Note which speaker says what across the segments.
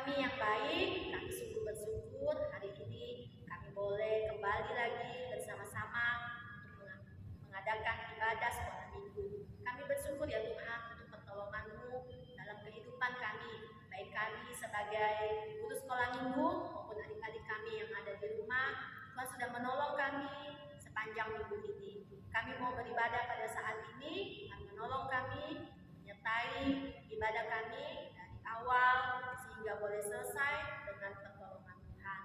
Speaker 1: kami yang baik, kami sungguh bersyukur hari ini kami boleh kembali lagi bersama-sama untuk mengadakan ibadah sekolah minggu. Kami bersyukur ya Tuhan untuk pertolongan-Mu dalam kehidupan kami, baik kami sebagai guru sekolah minggu maupun adik-adik kami yang ada di rumah. Tuhan sudah menolong kami sepanjang minggu ini. Kami mau beribadah pada saat ini, Tuhan menolong kami, menyertai ibadah kami dari awal sehingga boleh selesai dengan pertolongan Tuhan.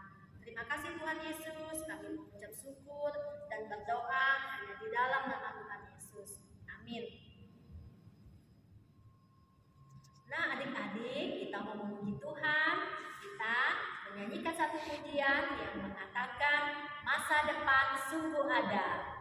Speaker 1: Terima kasih Tuhan Yesus, kami mengucap syukur dan berdoa hanya di dalam nama Tuhan Yesus. Amin. Nah adik-adik, kita mau memuji Tuhan, kita menyanyikan satu pujian yang mengatakan masa depan sungguh ada.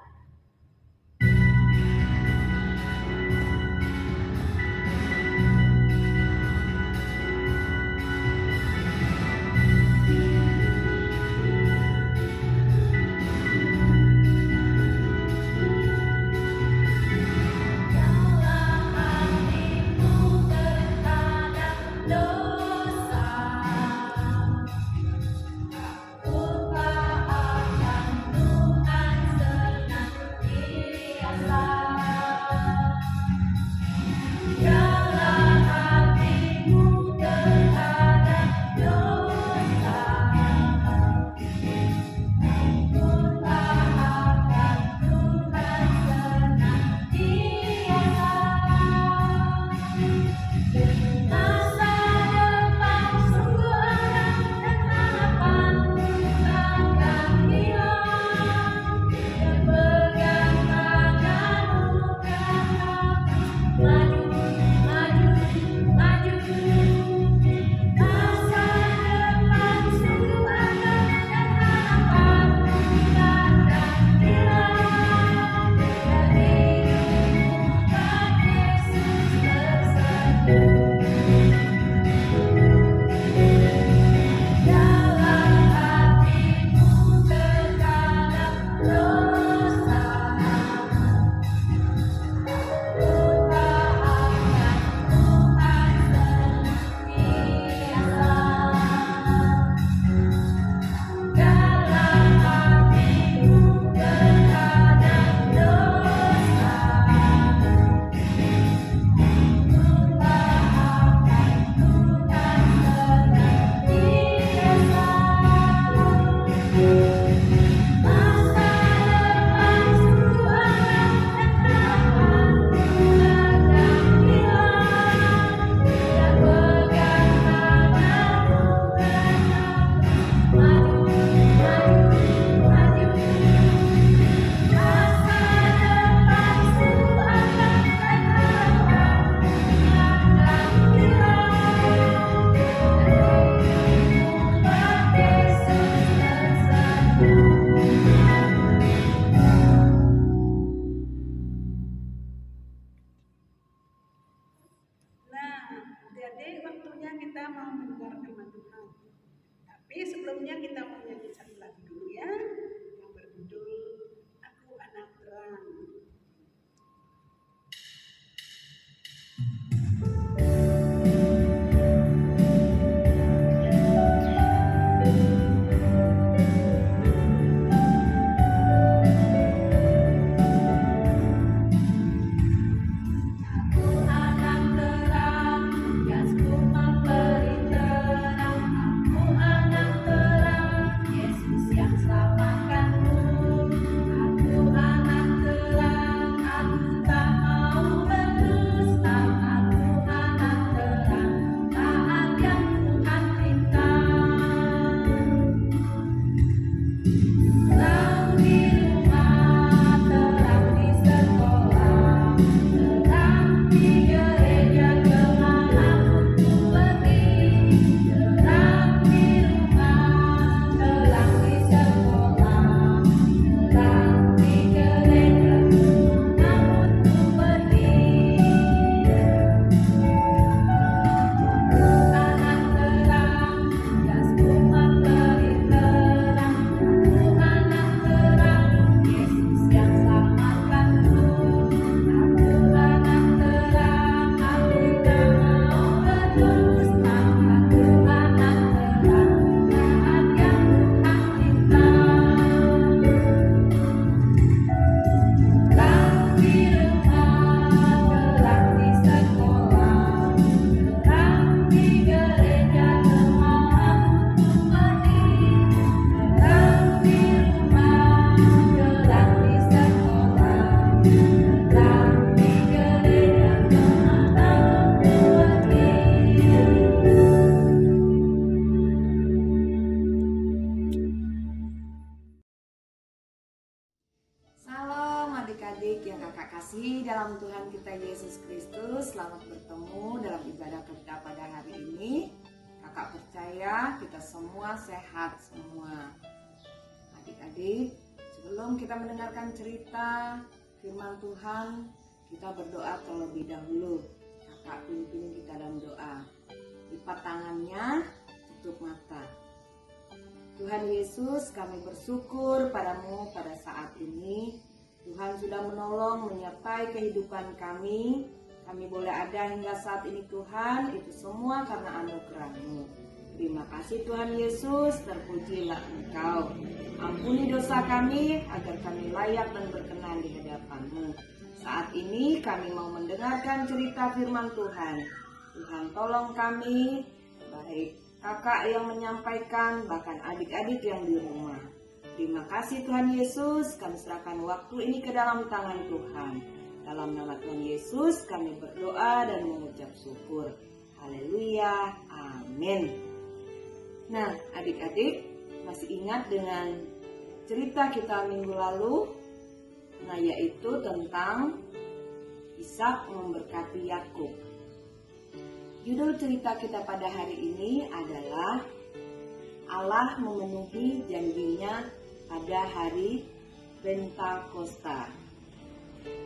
Speaker 2: kasih dalam Tuhan kita Yesus Kristus, selamat bertemu dalam ibadah kita pada hari ini. Kakak percaya kita semua sehat semua. Adik-adik, sebelum kita mendengarkan cerita firman Tuhan, kita berdoa terlebih dahulu. Kakak pimpin kita dalam doa. Lipat tangannya, tutup mata. Tuhan Yesus, kami bersyukur padamu pada saat ini. Tuhan sudah menolong, menyertai kehidupan kami. Kami boleh ada hingga saat ini Tuhan, itu semua karena anugerah-Mu. Terima kasih Tuhan Yesus, terpujilah Engkau. Ampuni dosa kami, agar kami layak dan berkenan di hadapan-Mu. Saat ini kami mau mendengarkan cerita firman Tuhan. Tuhan tolong kami, baik kakak yang menyampaikan, bahkan adik-adik yang di rumah. Terima kasih Tuhan Yesus, kami serahkan waktu ini ke dalam tangan Tuhan. Dalam nama Tuhan Yesus kami berdoa dan mengucap syukur. Haleluya, amin. Nah adik-adik, masih ingat dengan cerita kita minggu lalu? Nah yaitu tentang Ishak memberkati Yakub. Judul cerita kita pada hari ini adalah Allah memenuhi janjinya pada hari Pentakosta.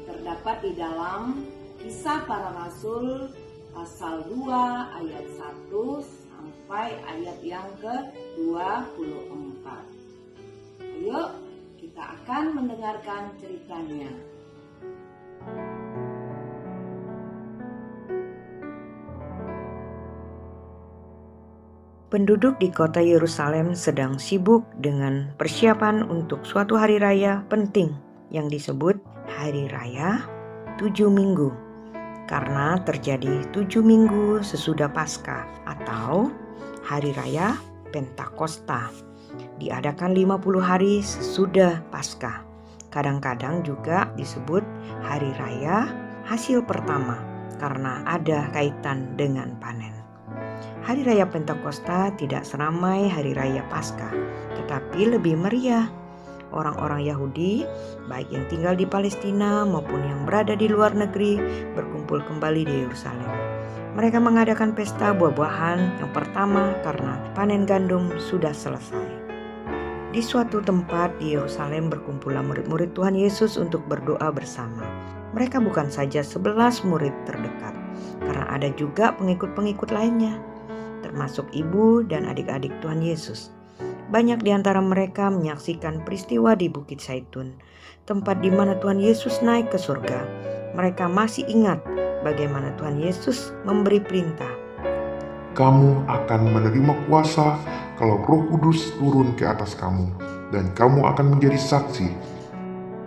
Speaker 2: Terdapat di dalam Kisah Para Rasul pasal 2 ayat 1 sampai ayat yang ke-24. Ayo kita akan mendengarkan ceritanya.
Speaker 3: Penduduk di kota Yerusalem sedang sibuk dengan persiapan untuk suatu hari raya penting yang disebut Hari Raya 7 Minggu. Karena terjadi 7 minggu sesudah Paskah atau Hari Raya Pentakosta. Diadakan 50 hari sesudah Paskah. Kadang-kadang juga disebut Hari Raya Hasil Pertama karena ada kaitan dengan panen. Hari Raya Pentakosta tidak seramai Hari Raya Paskah, tetapi lebih meriah. Orang-orang Yahudi, baik yang tinggal di Palestina maupun yang berada di luar negeri, berkumpul kembali di Yerusalem. Mereka mengadakan pesta buah-buahan yang pertama karena panen gandum sudah selesai. Di suatu tempat di Yerusalem berkumpullah murid-murid Tuhan Yesus untuk berdoa bersama. Mereka bukan saja 11 murid terdekat, karena ada juga pengikut-pengikut lainnya, termasuk ibu dan adik-adik Tuhan Yesus. Banyak di antara mereka menyaksikan peristiwa di Bukit Zaitun, tempat di mana Tuhan Yesus naik ke surga. Mereka masih ingat bagaimana Tuhan Yesus memberi perintah.
Speaker 4: Kamu akan menerima kuasa kalau Roh Kudus turun ke atas kamu, dan kamu akan menjadi saksi.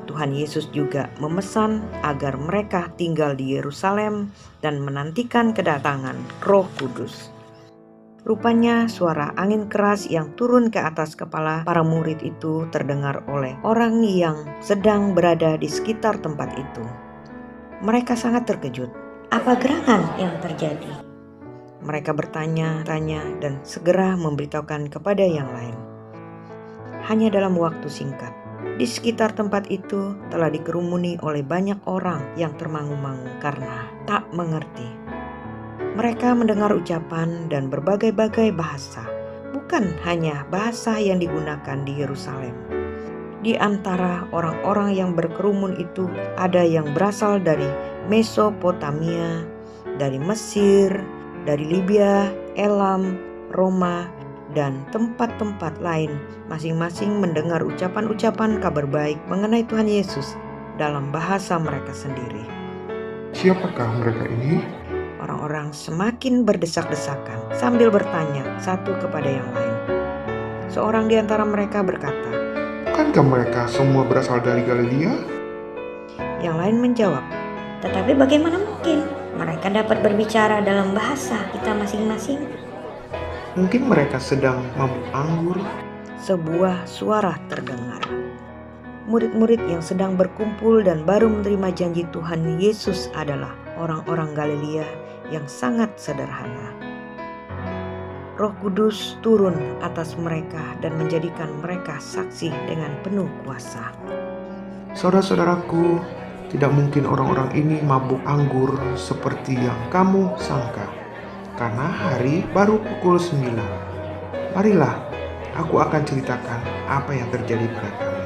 Speaker 3: Tuhan Yesus juga memesan agar mereka tinggal di Yerusalem dan menantikan kedatangan Roh Kudus. Rupanya suara angin keras yang turun ke atas kepala para murid itu terdengar oleh orang yang sedang berada di sekitar tempat itu. Mereka sangat terkejut.
Speaker 5: Apa gerangan yang terjadi?
Speaker 3: Mereka bertanya-tanya dan segera memberitahukan kepada yang lain. Hanya dalam waktu singkat, di sekitar tempat itu telah dikerumuni oleh banyak orang yang termangu-mangu karena tak mengerti. Mereka mendengar ucapan dan berbagai-bagai bahasa, bukan hanya bahasa yang digunakan di Yerusalem. Di antara orang-orang yang berkerumun itu ada yang berasal dari Mesopotamia, dari Mesir, dari Libya, Elam, Roma, dan tempat-tempat lain. Masing-masing mendengar ucapan-ucapan kabar baik mengenai Tuhan Yesus dalam bahasa mereka sendiri.
Speaker 4: Siapakah mereka ini?
Speaker 3: Orang-orang semakin berdesak-desakan sambil bertanya satu kepada yang lain. Seorang di antara mereka berkata,
Speaker 4: Bukankah mereka semua berasal dari Galilea?
Speaker 3: Yang lain menjawab,
Speaker 5: Tetapi bagaimana mungkin mereka dapat berbicara dalam bahasa kita masing-masing?
Speaker 4: Mungkin mereka sedang mabuk anggur.
Speaker 3: sebuah suara terdengar. Murid-murid yang sedang berkumpul dan baru menerima janji Tuhan Yesus adalah orang-orang Galilea yang sangat sederhana. Roh Kudus turun atas mereka dan menjadikan mereka saksi dengan penuh kuasa.
Speaker 4: Saudara-saudaraku,
Speaker 6: tidak mungkin orang-orang ini mabuk anggur seperti yang kamu sangka, karena hari baru pukul 9. Marilah, aku akan ceritakan apa yang terjadi pada kami.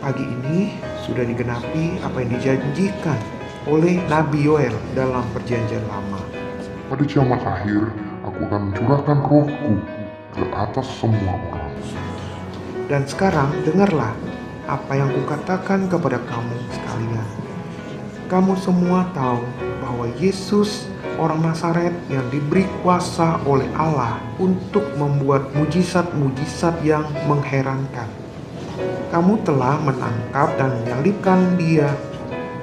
Speaker 6: Pagi ini sudah digenapi apa yang dijanjikan oleh Nabi Yoel dalam perjanjian lama.
Speaker 4: Pada zaman akhir, aku akan mencurahkan rohku ke atas semua orang.
Speaker 6: Dan sekarang dengarlah apa yang kukatakan kepada kamu sekalian. Kamu semua tahu bahwa Yesus orang Nazaret yang diberi kuasa oleh Allah untuk membuat mujizat-mujizat yang mengherankan. Kamu telah menangkap dan menyalibkan dia,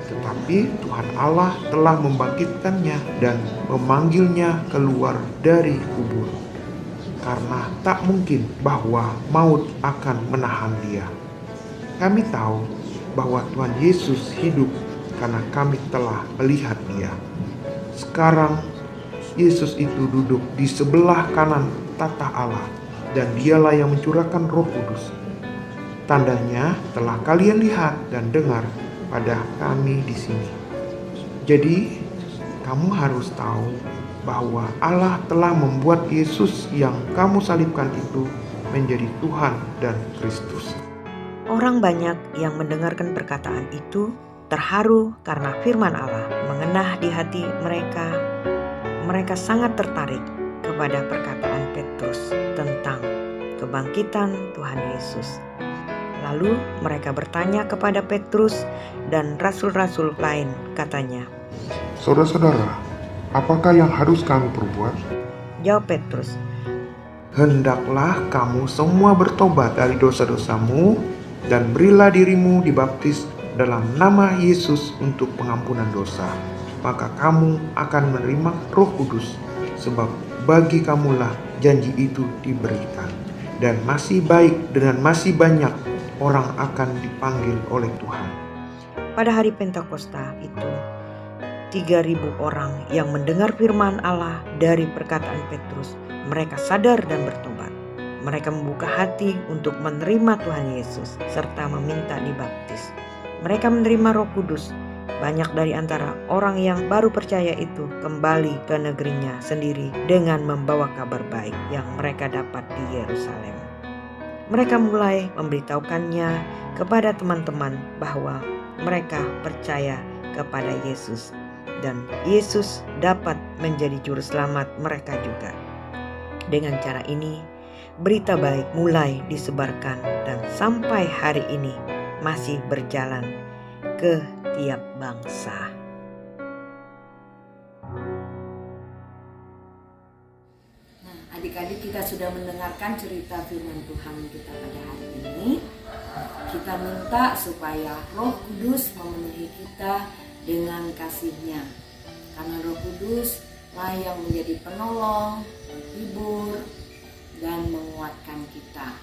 Speaker 6: tetapi Tuhan Allah telah membangkitkannya dan memanggilnya keluar dari kubur. Karena tak mungkin bahwa maut akan menahan dia. Kami tahu bahwa Tuhan Yesus hidup karena kami telah melihat dia. Sekarang Yesus itu duduk di sebelah kanan tahta Allah, dan dialah yang mencurahkan Roh Kudus. Tandanya telah kalian lihat dan dengar pada kami di sini. Jadi kamu harus tahu bahwa Allah telah membuat Yesus yang kamu salibkan itu menjadi Tuhan dan Kristus.
Speaker 3: Orang banyak yang mendengarkan perkataan itu terharu karena firman Allah mengenah di hati mereka. Mereka sangat tertarik kepada perkataan Petrus tentang kebangkitan Tuhan Yesus. Lalu mereka bertanya kepada Petrus dan rasul-rasul lain, katanya,
Speaker 4: Saudara-saudara, apakah yang harus kami perbuat?
Speaker 3: jawab Petrus,
Speaker 6: Hendaklah kamu semua bertobat dari dosa-dosamu dan berilah dirimu dibaptis dalam nama Yesus untuk pengampunan dosa. Maka kamu akan menerima Roh Kudus, sebab bagi kamulah janji itu diberikan. Dan masih baik dan masih banyak orang akan dipanggil oleh Tuhan.
Speaker 3: pada hari Pentakosta itu 3.000 orang yang mendengar firman Allah dari perkataan Petrus, mereka sadar dan bertobat. Mereka membuka hati untuk menerima Tuhan Yesus serta meminta dibaptis. Mereka menerima Roh Kudus. Banyak dari antara orang yang baru percaya itu kembali ke negerinya sendiri dengan membawa kabar baik yang mereka dapat di Yerusalem. Mereka mulai memberitahukannya kepada teman-teman bahwa mereka percaya kepada Yesus dan Yesus dapat menjadi juru selamat mereka juga. Dengan cara ini, berita baik mulai disebarkan dan sampai hari ini masih berjalan ke tiap bangsa.
Speaker 2: Nah, adik-adik, kita sudah mendengarkan cerita firman Tuhan kita pada hari ini. Kita minta supaya Roh Kudus memenuhi kita dengan kasih-Nya. Karena Roh Kudus lah yang menjadi penolong, menghibur, dan menguatkan kita.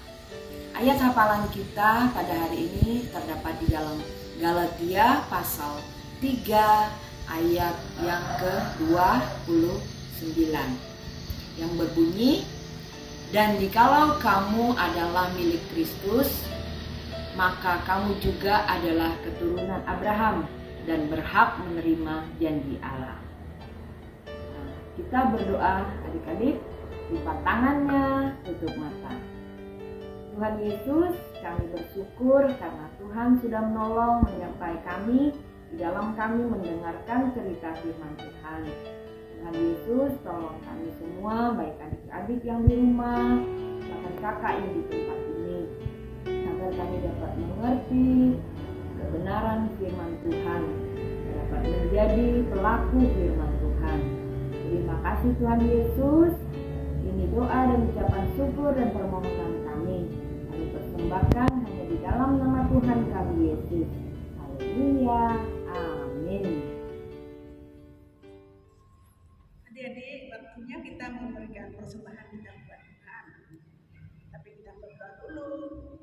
Speaker 2: Ayat hafalan kita pada hari ini terdapat di dalam Galatia pasal 3 ayat yang ke-29 yang berbunyi, dan jikalau kamu adalah milik Kristus, maka kamu juga adalah keturunan Abraham dan berhak menerima janji Allah. Nah, kita berdoa adik-adik, lipat tangannya, tutup mata. Tuhan Yesus, kami bersyukur karena Tuhan sudah menolong menyertai kami di dalam kami mendengarkan cerita firman Tuhan. Tuhan Yesus, tolong kami semua, baik adik-adik yang di rumah, bahkan kakak yang di tempat ini, agar kami dapat mengerti kebenaran firman Tuhan, dapat menjadi pelaku firman Tuhan. Terima kasih Tuhan Yesus. Ini doa dan ucapan syukur dan permohonan kami. Kami persembahkan hanya di dalam nama Tuhan kami Yesus. Haleluya. Amin.
Speaker 7: Adik-adik, waktunya kita memberikan persembahan kita buat Tuhan. Tapi kita berdoa dulu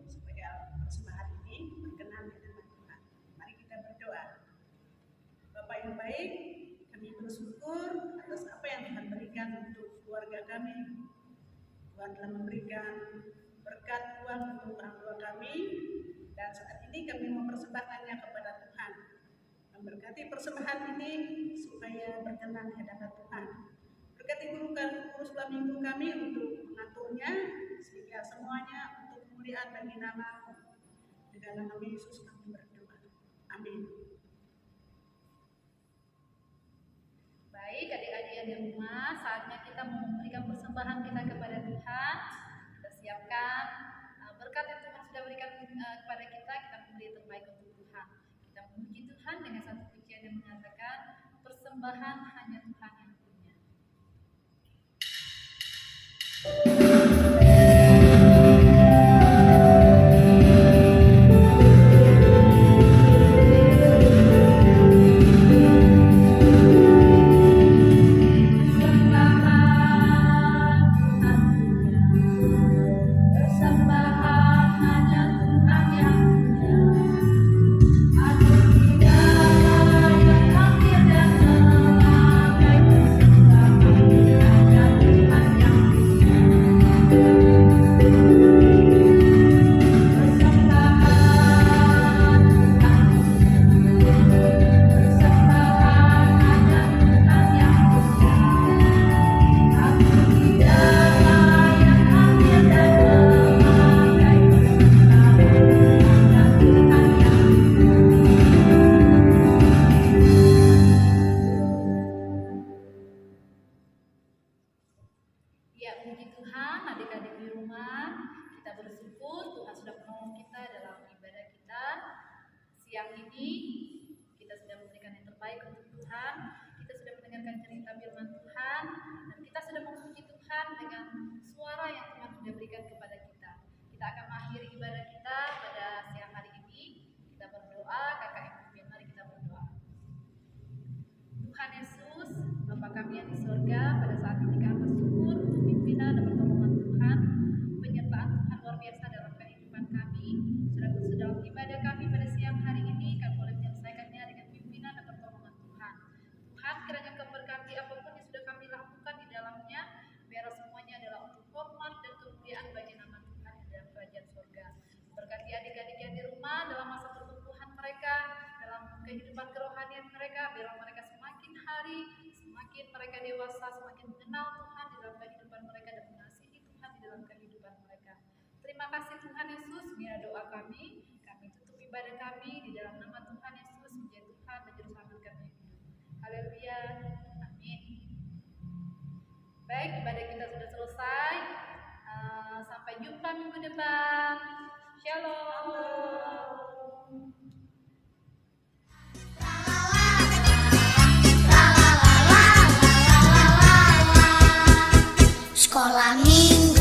Speaker 7: supaya persembahan ini berkenan di hadapan Tuhan. Mari kita berdoa. Bapa yang baik, kami bersyukur atas apa yang Tuhan berikan untuk keluarga kami. Tuhan telah memberikan berkat Tuhan untuk orang tua kami Dan saat ini kami mempersembahkannya kepada Tuhan. Memberkati persembahan ini supaya berkenan di hadapan Tuhan. Berkati guru sekolah minggu kami untuk mengaturnya sehingga semuanya untuk kemuliaan bagi nama-Mu. Di dalam nama Yesus kami berdoa. Amin.
Speaker 1: Baik, adik-adik yang di rumah, saatnya kita memberikan persembahan kita kepada Tuhan. Kita siapkan berkat yang Tuhan sudah berikan kepada kita memberi yang terbaik untuk Tuhan. Kita memuji Tuhan dengan satu pujian yang mengatakan, persembahan hanya Tuhan yang punya. Ya, puji Tuhan, adik-adik di rumah, kita bersyukur Tuhan sudah menolong kita dalam ibadah kita. Siang ini kita sudah memberikan yang terbaik untuk Tuhan, kita sudah mendengarkan cerita firman Tuhan, dan kita sudah memuji Tuhan dengan suara yang Tuhan sudah berikan kepada kita. Kita akan mengakhiri ibadah kita pada siang hari ini. Kita berdoa, kakak ibu, mari kita berdoa. Tuhan Yesus, Bapa kami yang di surga, pada saat ini kami bersyukur untuk pimpinan dan pertolongan Tuhan, penyertaan Tuhan luar biasa dalam kehidupan kami. Sudah dalam ibadah kami pada siang hari ini, kami boleh menyelesaikannya dengan pimpinan dan pertolongan Tuhan. Tuhan, kiranya Kau berkati apapun yang sudah kami lakukan di dalamnya, biar semuanya adalah untuk hormat dan kemuliaan bagi nama Tuhan di dalam kerajaan surga. Berkati adik-adik yang di rumah dalam masa pertumbuhan mereka, dalam kehidupan kerohanian mereka, biar mereka semakin hari, semakin mereka dewasa, semakin mengenal Tuhan di dalam kehidupan mereka dan mengasihi Tuhan di dalam kehidupan mereka. Terima kasih Tuhan Yesus, biar doa kami tutup ibadah kami di dalam nama Tuhan Yesus, menjadi Tuhan dan Juru Selamat kami. Haleluya, amin. Baik, ibadah kita sudah selesai. Sampai jumpa minggu depan. Shalom.
Speaker 8: Sekolah minggu